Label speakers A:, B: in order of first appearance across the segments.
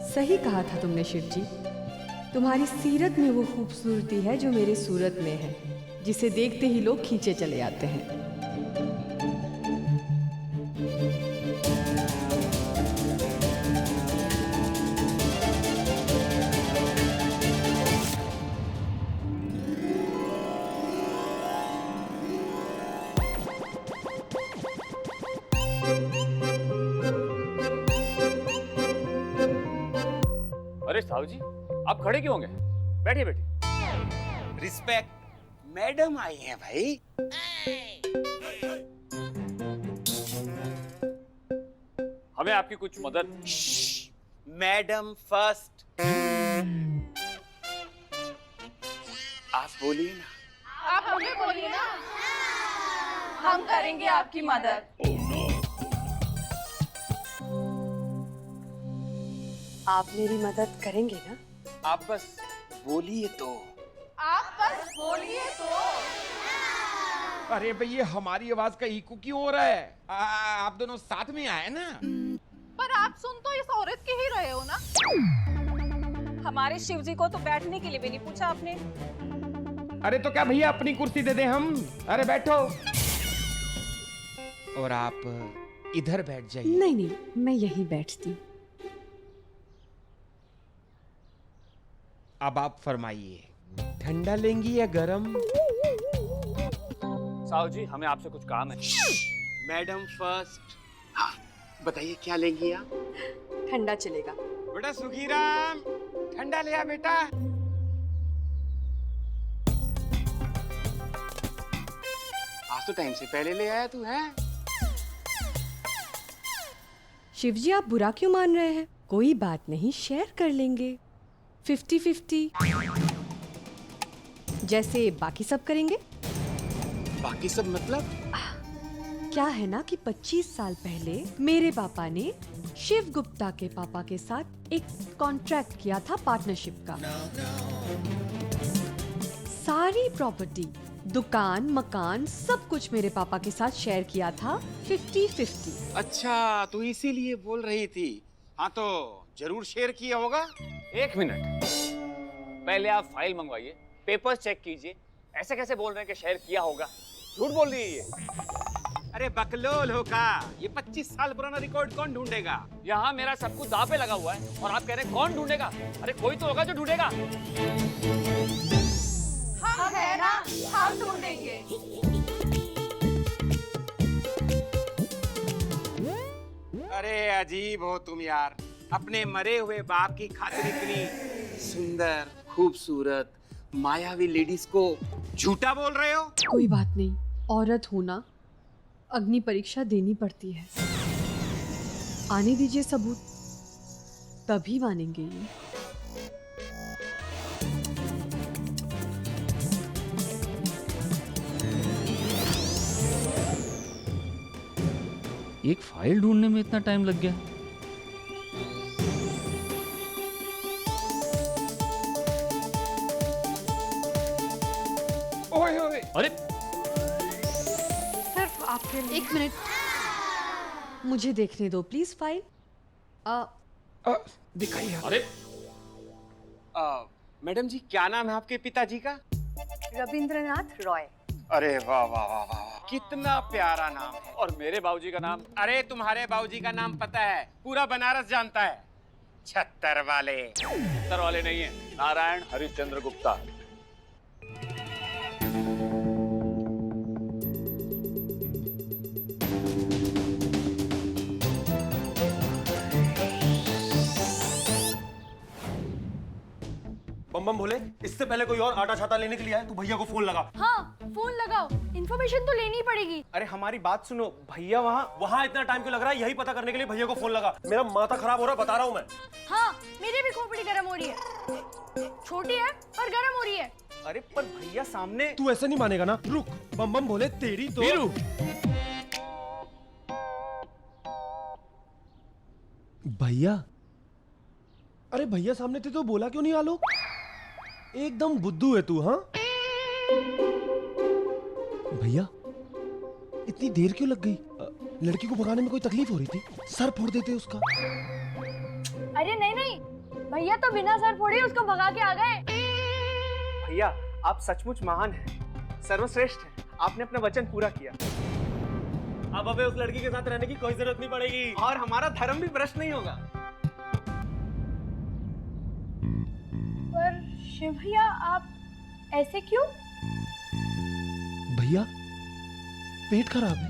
A: सही कहा था तुमने शिव जी। तुम्हारी सीरत में वो खूबसूरती है जो मेरे सूरत में है, जिसे देखते ही लोग खींचे चले आते हैं।
B: अरे साहू जी, आप खड़े क्यों होंगे? बैठिए बैठिए।
C: रिस्पेक्ट, मैडम आई है भाई।
B: हमें आपकी कुछ मदद।
C: Madam first. आप बोलिए ना।
D: आप हमें बोलिए ना, हम करेंगे आपकी मदद।
A: आप मेरी मदद करेंगे ना?
C: आप बस बोलिए तो।
D: आप बस बोलिए तो।
E: अरे भैया, हमारी आवाज का इको क्यों हो रहा है? आप दोनों साथ में आए ना।
D: पर आप सुन तो इस औरत के ही रहे हो ना।
F: हमारे शिव जी को तो बैठने के लिए भी नहीं पूछा आपने।
E: अरे तो क्या भैया अपनी कुर्सी दे दे हम? अरे बैठो। और आप इधर बैठ जाइए।
A: नहीं नहीं, मैं यहीं बैठती।
E: अब आप फरमाइए, ठंडा लेंगी या गरम?
B: साहू जी, हमें आपसे कुछ काम है।
C: Madam first. हाँ, बताइए क्या लेंगी आप?
A: ठंडा चलेगा।
E: बेटा सुखीराम, ठंडा ले आ बेटा।
C: आज तो टाइम से पहले ले आया तू है।
A: शिव जी, आप बुरा क्यों मान रहे हैं? कोई बात नहीं, शेयर कर लेंगे 50-50, जैसे बाकी सब करेंगे।
C: बाकी सब मतलब?
A: क्या है ना कि 25 साल पहले मेरे पापा ने शिव गुप्ता के पापा के साथ एक कॉन्ट्रैक्ट किया था पार्टनरशिप का। सारी प्रॉपर्टी, दुकान, मकान, सब कुछ मेरे पापा के साथ शेयर किया था 50-50।
C: अच्छा, तो इसीलिए बोल रही थी। हाँ तो जरूर शेयर किया होगा।
B: एक मिनट, पहले आप फाइल मंगवाइए, पेपर्स चेक कीजिए। ऐसे कैसे बोल रहे हैं कि शेयर किया होगा? झूठ बोल रही है ये।
C: अरे बकलोल होगा, ये 25 साल पुराना रिकॉर्ड कौन ढूंढेगा?
B: यहाँ मेरा सब कुछ दांव पे लगा हुआ है और आप कह रहे हैं कौन ढूंढेगा? अरे कोई तो होगा जो ढूंढेगा।
D: हम है ना, हम ढूंढेंगे।
C: अरे अजीब हो तुम यार, अपने मरे हुए बाप की खातिर इतनी सुंदर, खूबसूरत, मायावी लेडीज को झूठा बोल रहे हो।
A: कोई बात नहीं, औरत हूं ना, अग्नि परीक्षा देनी पड़ती है। आने दीजिए सबूत, तभी मानेंगे ये।
G: एक फाइल ढूंढने में इतना टाइम लग गया।
E: ओए ओए,
G: अरे
A: सिर्फ आपके लिए। एक मिनट, मुझे देखने दो प्लीज फाइल।
E: दिखाइए।
G: अरे
C: मैडम जी, क्या नाम है आपके पिताजी का?
A: रविंद्रनाथ रॉय।
C: अरे वाह वाह वाह वाह, कितना प्यारा नाम है।
B: और मेरे बाबूजी का नाम?
C: अरे तुम्हारे बाबूजी का नाम पता है, पूरा बनारस जानता है। छत्तर वाले।
B: छत्तर वाले नहीं है, नारायण हरिश्चंद्र गुप्ता।
H: बम बम भोले, इससे पहले कोई और आटा छाता लेने के लिए आए, तू भैया को फोन लगा।
D: हाँ, फोन लगाओ, इन्फॉर्मेशन तो लेनी पड़ेगी।
H: अरे हमारी बात सुनो, भैया वहाँ इतना टाइम क्यों लग रहा है? यही पता करने के लिए भैया को फोन लगा। मेरा माथा खराब हो रहा है, बता रहा हूँ मैं।
D: हाँ, मेरी भी खोपड़ी गर्म हो रही है। छोटी है पर गर्म हो रही है।
H: अरे पर भैया सामने। तू ऐसे नहीं मानेगा ना। रुक बम बम भोले, तेरी तो भैया। अरे भैया सामने थे तो बोला क्यों नहीं आलोक? एकदम बुद्धू है तू। हाँ भैया, इतनी देर क्यों लग गई? लड़की को भगाने में कोई तकलीफ हो रही थी? सर फोड़ देते उसका।
D: अरे नहीं नहीं, भैया तो बिना सर फोड़े उसको भगा के आ गए।
I: भैया आप सचमुच महान हैं, सर्वश्रेष्ठ हैं। आपने अपना वचन पूरा किया।
H: अब हमें उस लड़की के साथ रहने की कोई जरूरत नहीं पड़ेगी
I: और हमारा धर्म भी भ्रष्ट नहीं होगा।
D: पर शिव भैया आप ऐसे क्यों?
H: भैया पेट खराब है,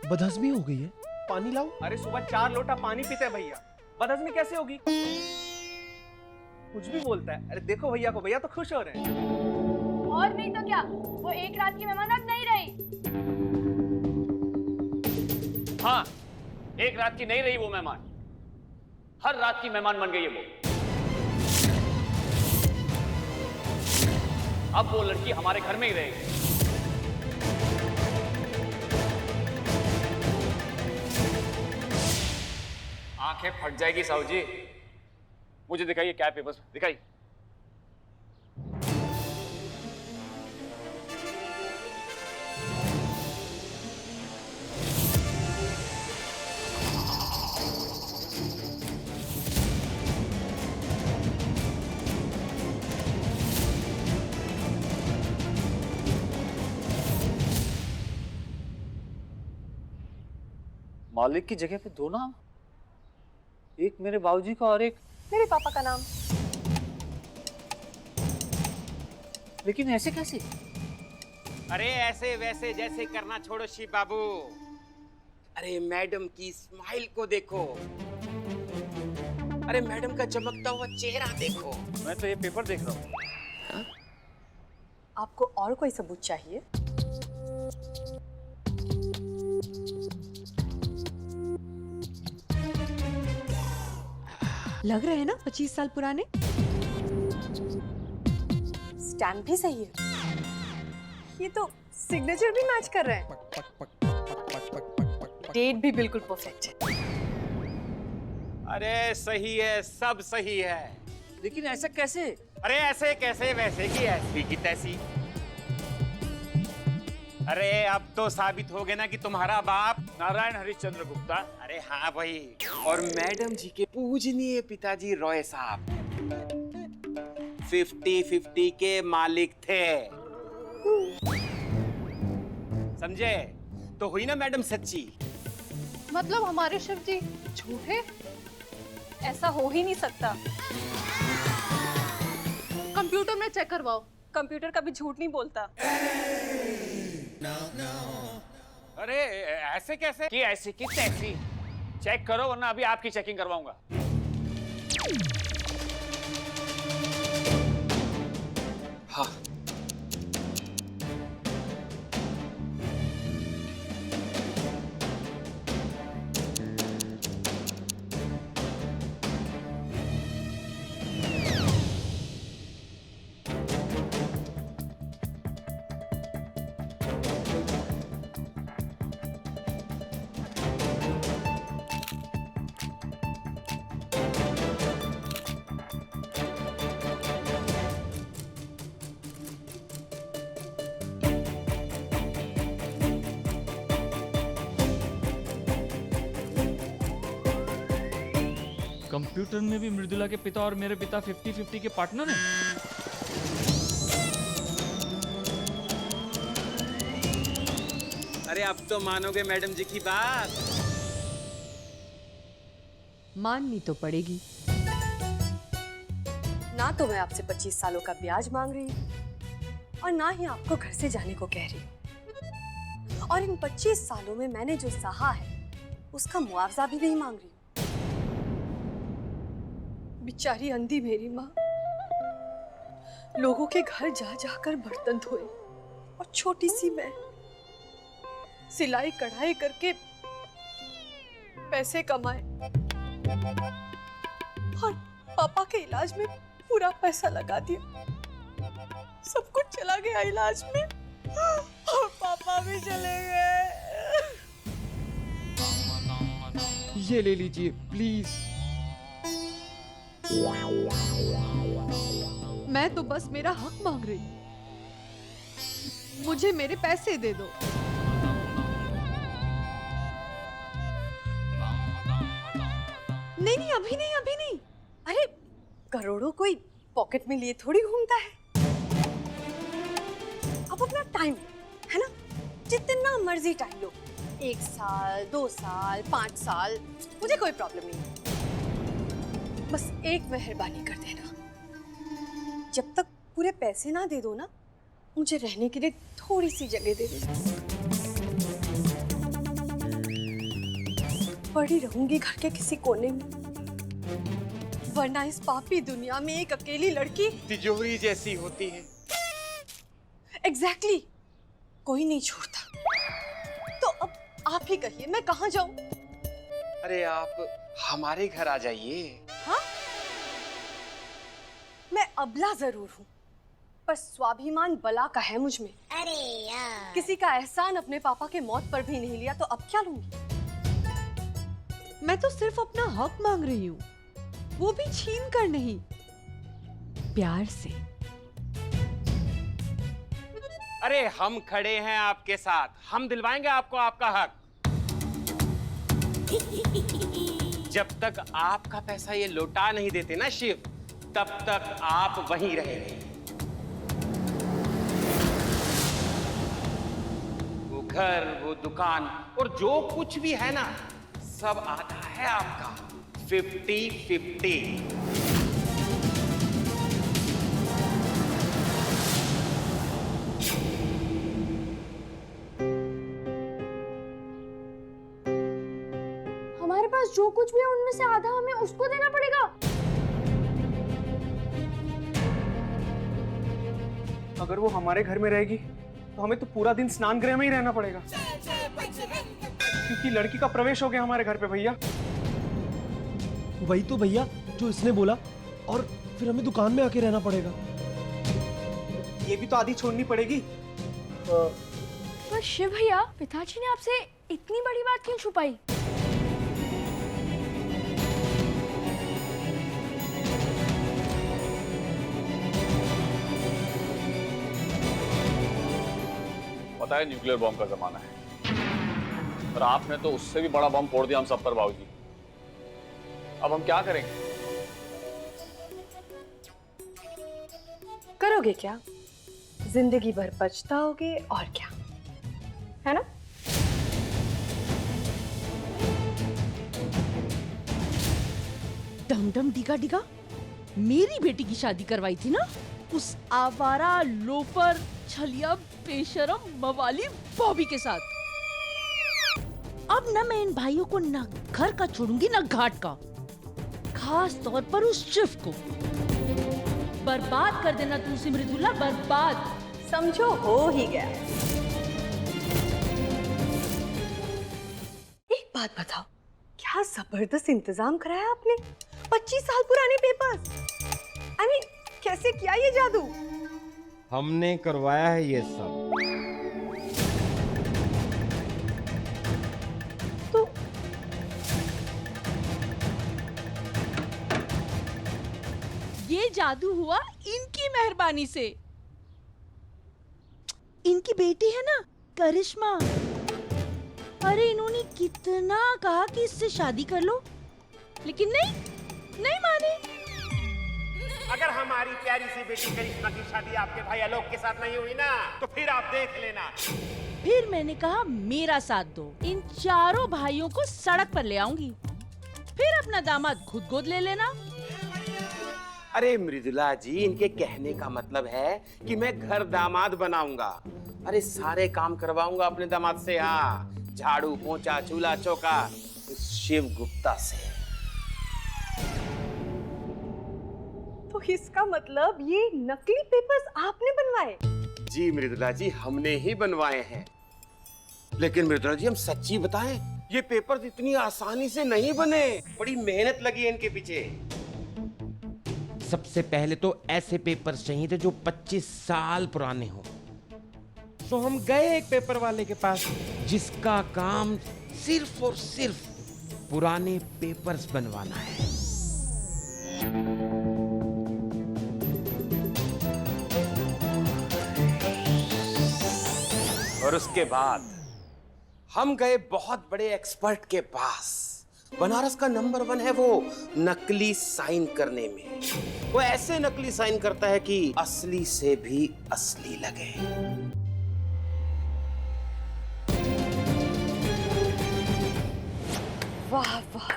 H: बदहजमी हो गई है, पानी लाओ।
I: अरे सुबह 4 लोटा पानी पीते हैं भैया, बदहजमी कैसे होगी? कुछ भी बोलता है। अरे देखो भैया को, भैया तो खुश हो रहे हैं।
D: और नहीं तो क्या, वो एक रात की मेहमान अब नहीं रही।
B: हाँ, एक रात की नहीं रही वो मेहमान, हर रात की मेहमान बन गई है वो। अब वो लड़की हमारे घर में ही रहेगी। आंखें फट जाएगी साहू जी। मुझे दिखाइए क्या पेपर्स, दिखाइए। मालिक की जगह पे 2 नाम, एक मेरे बाबूजी का और एक
F: मेरे पापा का नाम।
B: लेकिन ऐसे कैसे?
C: अरे ऐसे वैसे जैसे करना छोड़ो शिव बाबू। अरे मैडम की स्माइल को देखो, अरे मैडम का चमकता हुआ चेहरा देखो।
B: मैं तो ये पेपर देख रहा हूँ।
F: आपको और कोई सबूत चाहिए?
A: लग रहे हैं ना 25 साल पुराने।
F: स्टैम्प भी सही है, ये तो सिग्नेचर भी मैच कर रहे हैं। डेट भी बिल्कुल परफेक्ट है।
C: अरे सही है, सब सही है।
B: लेकिन ऐसा कैसे?
C: अरे ऐसे कैसे, वैसे की ऐसी की तैसी। अरे अब तो साबित हो गया ना कि तुम्हारा बाप
B: नारायण हरिश्चंद्र गुप्ता।
C: अरे हाँ भाई, और मैडम जी के पूजनीय पिताजी रॉय साहब 50-50 के मालिक थे। समझे? तो हुई ना मैडम सच्ची।
D: मतलब हमारे शिव जी झूठे?
F: ऐसा हो ही नहीं सकता।
D: कंप्यूटर में चेक करवाओ।
F: कंप्यूटर कभी झूठ नहीं बोलता।
C: अरे ऐसे कैसे?
B: कि ऐसी की तैसी। चेक करो वरना अभी आपकी चेकिंग करवाऊंगा।
C: हाँ।
G: कंप्यूटर में भी मृदुला के पिता और मेरे पिता 50-50 के पार्टनर हैं।
C: अरे अब तो मानोगे मैडम जी की बात।
A: माननी तो पड़ेगी।
F: ना तो मैं आपसे 25 सालों का ब्याज मांग रही हूँ और ना ही आपको घर से जाने को कह रही हूँ। और इन 25 सालों में मैंने जो सहा है उसका मुआवजा भी नहीं मांग रही हूँ। बेचारी अंधी मेरी माँ लोगों के घर जा जाकर बर्तन धोए और छोटी सी मैं सिलाई कढ़ाई करके पैसे कमाए और पापा के इलाज में पूरा पैसा लगा दिया। सब कुछ चला गया इलाज में और पापा भी चले गए।
E: ये ले लीजिए प्लीज।
A: मैं तो बस मेरा हक मांग रही हूँ। मुझे मेरे पैसे दे दो। नहीं नहीं, अभी नहीं, अभी नहीं।
F: अरे करोड़ों कोई पॉकेट में लिए थोड़ी घूमता है। अब अपना टाइम है ना, जितना मर्जी टाइम लो, 1 साल 2 साल 5 साल, मुझे कोई प्रॉब्लम नहीं। बस एक मेहरबानी कर देना, जब तक पूरे पैसे ना दे दो ना, मुझे रहने के लिए थोड़ी सी जगह दे देना। पड़ी रहूंगी घर के किसी कोने में, वरना इस पापी दुनिया में एक अकेली लड़की
C: तिजोरी जैसी होती है।
F: एग्जैक्टली कोई नहीं छोड़ता। तो अब आप ही कहिए, मैं कहाँ जाऊं?
C: अरे आप हमारे घर आ जाइए।
F: हाँ, मैं अबला जरूर हूँ, पर स्वाभिमान बला का है मुझ में। अरे यार, किसी का एहसान अपने पापा के मौत पर भी नहीं लिया, तो अब क्या लूंगी?
A: मैं तो सिर्फ अपना हक मांग रही हूँ, वो भी छीन कर नहीं, प्यार से।
C: अरे हम खड़े हैं आपके साथ, हम दिलवाएंगे आपको आपका हक। जब तक आपका पैसा ये लौटा नहीं देते ना शिव, तब तक आप वहीं रहेंगे। वो घर, वो दुकान और जो कुछ भी है ना, सब आधा है आपका। 50-50।
D: हमारे पास जो कुछ भी है उनमें से आधा हमें उसको देना पड़ेगा।
I: अगर वो हमारे घर में रहेगी तो हमें तो पूरा दिन स्नान गृह में ही रहना पड़ेगा, क्योंकि लड़की का प्रवेश हो गया हमारे घर पे भैया।
H: वही तो भैया जो इसने बोला, और फिर हमें दुकान में आके रहना पड़ेगा।
I: ये भी तो आधी छोड़नी पड़ेगी।
D: पर शिव भैया, पिताजी ने आपसे इतनी बड़ी बात क्यों छुपाई?
B: पता है न्यूक्लियर बॉम्ब का जमाना है, और आपने तो उससे भी बड़ा बॉम्ब फोड़ दिया हम सब पर बाबूजी। अब हम क्या करेंगे?
F: करोगे क्या? जिंदगी भर पछताओगे और क्या, है ना?
J: डम डम डिगा डिगा, मेरी बेटी की शादी करवाई थी ना उस आवारा लोफर छलिया बेशरम मवाली बॉबी के साथ। अब ना मैं इन भाइयों को ना घर का छोड़ूंगी ना घाट का, खास तौर पर उस शिव को। बर्बाद कर देना तू सिमरितुल्ला, बर्बाद।
F: समझो हो ही गया। एक बात बताओ, क्या जबरदस्त इंतजाम कराया आपने। 25 साल पुराने पेपर्स। I mean, कैसे किया ये जादू?
E: हमने करवाया है ये सब।
F: तो
J: ये जादू हुआ इनकी मेहरबानी से। इनकी बेटी है ना करिश्मा, अरे इन्होंने कितना कहा कि इससे शादी कर लो, लेकिन नहीं माने।
C: अगर हमारी प्यारी सी बेटी करिश्मा की शादी आपके भाई आलोक के साथ नहीं हुई ना, तो फिर आप देख लेना।
J: फिर मैंने कहा मेरा साथ दो, इन चारों भाइयों को सड़क पर ले आऊंगी, फिर अपना दामाद खुद गोद ले लेना।
C: अरे मृदुला जी, इनके कहने का मतलब है कि मैं घर दामाद बनाऊंगा। अरे सारे काम करवाऊंगा अपने दामाद से। हाँ, झाड़ू पोंछा चूल्हा चौका उस शिव गुप्ता से।
F: तो इसका मतलब ये नकली पेपर्स आपने बनवाए?
C: जी मृदुला जी, हमने ही बनवाए हैं। लेकिन मृदुला जी, हम सच्ची बताएं, ये पेपर्स इतनी आसानी से नहीं बने, बड़ी मेहनत लगी है इनके पीछे।
E: सबसे पहले तो ऐसे पेपर चाहिए थे जो 25 साल पुराने हो। तो हम गए एक पेपर वाले के पास जिसका काम सिर्फ और सिर्फ पुराने पेपर्स बनवाना है।
C: और उसके बाद हम गए बहुत बड़े एक्सपर्ट के पास, बनारस का नंबर 1 है वो नकली साइन करने में। वो ऐसे नकली साइन करता है कि असली से भी असली लगे।
F: वाह वाह वाह,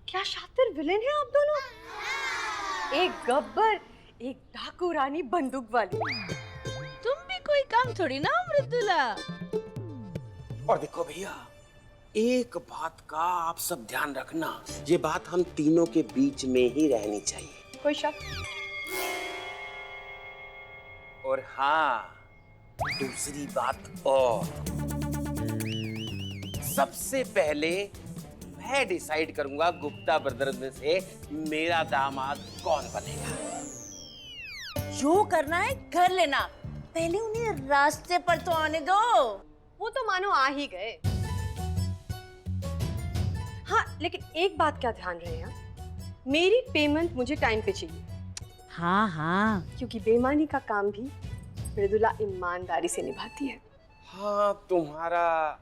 F: क्या शातिर विलेन है आप दोनों। एक गब्बर, एक डाकू रानी बंदूक वाली।
J: तुम भी कोई काम थोड़ी ना मृदुला।
C: और देखो भैया, एक बात का आप सब ध्यान रखना, ये बात हम तीनों के बीच में ही रहनी चाहिए।
F: कोई शक?
C: और हाँ, दूसरी बात और, सबसे पहले मैं डिसाइड करूंगा गुप्ता ब्रदर्स में से मेरा दामाद कौन बनेगा।
J: जो करना है कर लेना, पहले उन्हें रास्ते पर तो आने दो।
F: वो तो मानो आ ही गए। हाँ, लेकिन एक बात क्या ध्यान रहे हैं, मेरी पेमेंट मुझे टाइम पे चाहिए।
J: हाँ हाँ,
F: क्योंकि बेईमानी का काम भी मृदुला ईमानदारी से निभाती है।
C: हाँ, तुम्हारा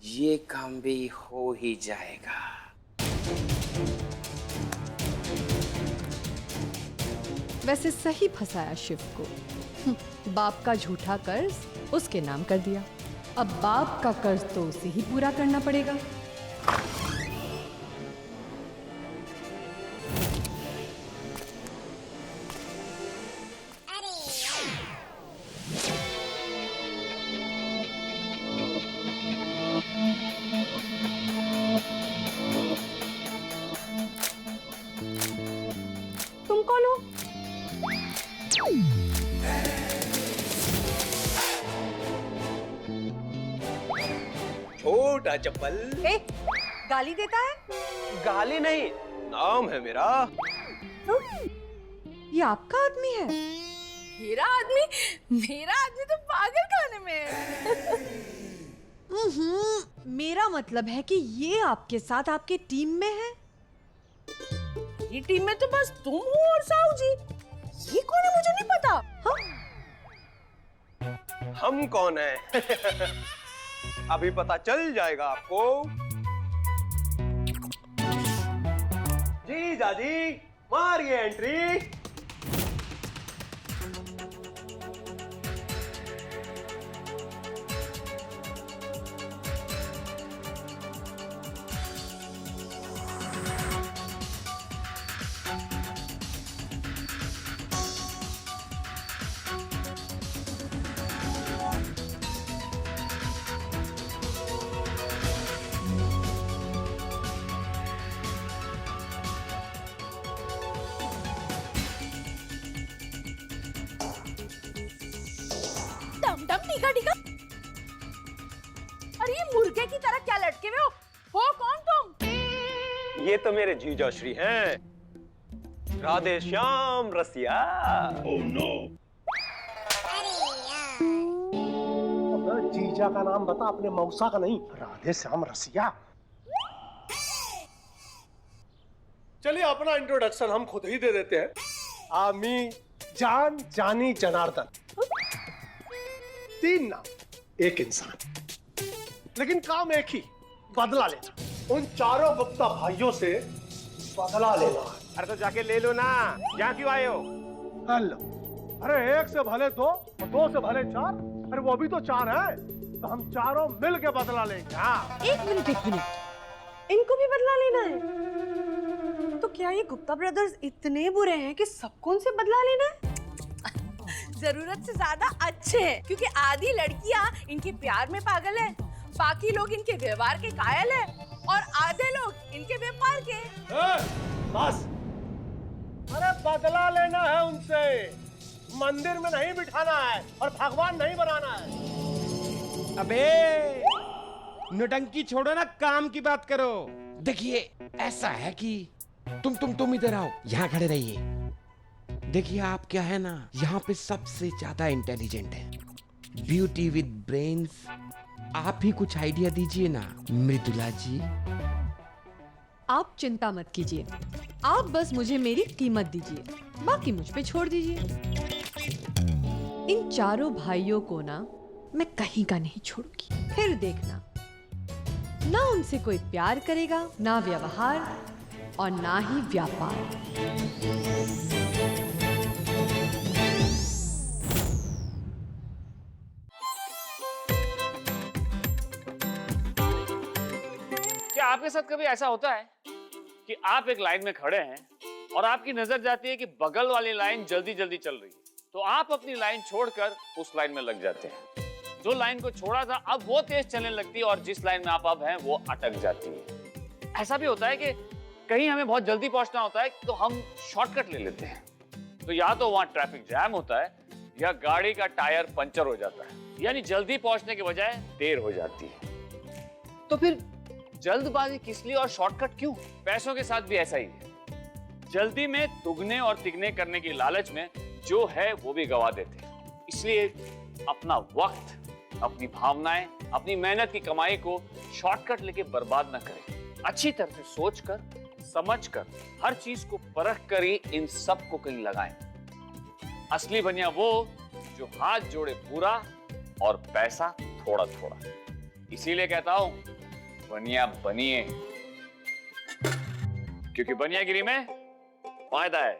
C: ये काम भी हो ही जाएगा।
A: वैसे सही फंसाया शिव को। बाप का झूठा कर्ज उसके नाम कर दिया। अब बाप का कर्ज तो उसे ही पूरा करना पड़ेगा।
F: तुम कौन हो?
I: छोटा चप्पल।
F: ए, गाली देता है?
I: गाली नहीं, नाम है मेरा।
A: ये आपका आदमी है?
J: मेरा आदमी तो पागल खाने में है।
A: मेरा मतलब है कि ये आपके साथ आपके टीम में है।
J: ये टीम में तो बस तुम हो और साहू जी। ये कौन है मुझे नहीं पता।
I: हम कौन है? अभी पता चल जाएगा आपको। जी जाजी, मारिए एंट्री।
J: डम डम टीका टीका। अरे ये मुर्गे की तरह क्या लटके हुए हो कौन तुम?
I: ये तो मेरे जीजा श्री हैं, राधे श्याम रसिया।
K: जीजा का नाम बता, अपने मौसा का नहीं। राधे श्याम रसिया। चलिए अपना इंट्रोडक्शन हम खुद ही दे देते हैं। आमी जान जानी जनार्दन, 3 नाम, एक इंसान, लेकिन काम एक ही, बदला लेना। उन चारों गुप्ता भाइयों से बदला लेना है।
C: अरे तो जाके ले लो ना, यहाँ क्यों आए हो?
K: हेलो, अरे 1 से भले 2 और 2 से भले 4, अरे वो भी तो 4 है, तो हम चारों मिल के बदला लेंगे। हाँ,
A: एक मिनट
F: इनको भी बदला लेना है? तो क्या ये गुप्ता ब्रदर्स इतने बुरे हैं कि सबको उनसे बदला लेना है?
J: जरूरत से ज्यादा अच्छे हैं, क्योंकि आधी लड़कियां इनके प्यार में पागल हैं, बाकी लोग इनके व्यवहार के कायल हैं, और आधे लोग इनके व्यापार के।
K: बस, अरे बदला लेना है उनसे, मंदिर में नहीं बिठाना है और भगवान नहीं बनाना है।
E: अबे नौटंकी छोड़ो ना, काम की बात करो। देखिए ऐसा है कि तुम इधर आओ, यहाँ खड़े रहिए। देखिए आप क्या है ना, यहाँ पे सबसे ज्यादा इंटेलिजेंट है, ब्यूटी विद ब्रेन्स। आप ही कुछ आइडिया दीजिए ना मृदुला जी।
A: आप चिंता मत कीजिए, आप बस मुझे मेरी कीमत दीजिए, बाकी मुझ पे छोड़ दीजिए। इन चारों भाइयों को ना मैं कहीं का नहीं छोड़ूंगी, फिर देखना। ना उनसे कोई प्यार करेगा, ना व्यवहार और ना ही व्यापार।
B: क्या आपके साथ कभी ऐसा होता है कि आप एक लाइन में खड़े हैं और आपकी नजर जाती है कि बगल वाली लाइन जल्दी जल्दी चल रही है, तो आप अपनी लाइन छोड़कर उस लाइन में लग जाते हैं। जो लाइन को छोड़ा था अब वो तेज चलने लगती है और जिस लाइन में आप अब हैं वो अटक जाती है। ऐसा भी होता है कि कहीं हमें बहुत जल्दी पहुंचना होता है तो हम शॉर्टकट ले लेते हैं, तो या तो वहां ट्रैफिक जैम होता है या गाड़ी का टायर पंचर हो जाता है, यानी जल्दी पहुंचने के बजाय देर हो जाती है। तो फिर जल्दबाजी किस लिए और शॉर्टकट क्यों? पैसों के साथ भी ऐसा ही है। जल्दी में दुगने और तिगने करने की लालच में जो है वो भी गवा देते हैं। इसलिए अपना वक्त, अपनी भावनाएं, अपनी मेहनत की कमाई को शॉर्टकट लेके बर्बाद ना करें। अच्छी तरह से सोचकर, समझकर, हर चीज को परख कर ही इन सब को कहीं लगाएं। असली बनिया वो जो हाथ जोड़े पूरा और पैसा थोड़ा थोड़ा। इसीलिए कहता हूं बनिया बनिए, क्योंकि बनियागिरी में फायदा है।